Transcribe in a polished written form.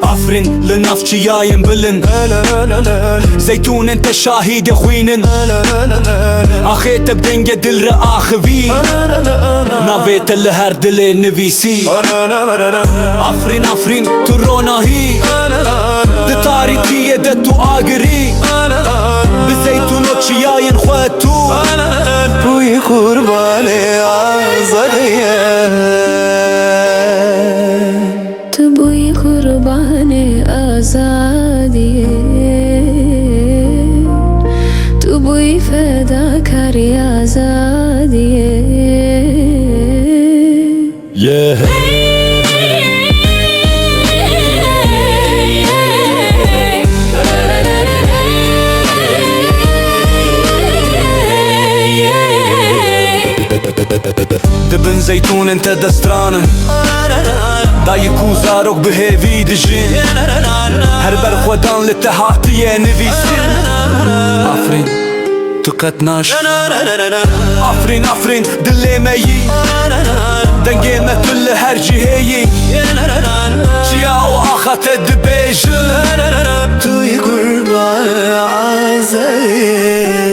عفرين لنفسياين بلن زيتون انت شاهد خوينن اخيت بدنجة دل رآخبي نابيت اللي هر دل نبيسي عفرين عفرين ترونا هي دتاريكية دتو آقري بزيتون وشياين خواتو بوي قرباني عزلية تبوي قرباني آزادية تبوي فداكار يا زادية دبن زيتون انت دسترانه دايكو زاروك بهيفي دجين هربر خودان لتهاتية نفيسين عفرين تقتناش عفرين عفرين دلي ميي دنجي ما كل هر جهيي شياو آخات الدبيج توي قربان عزلية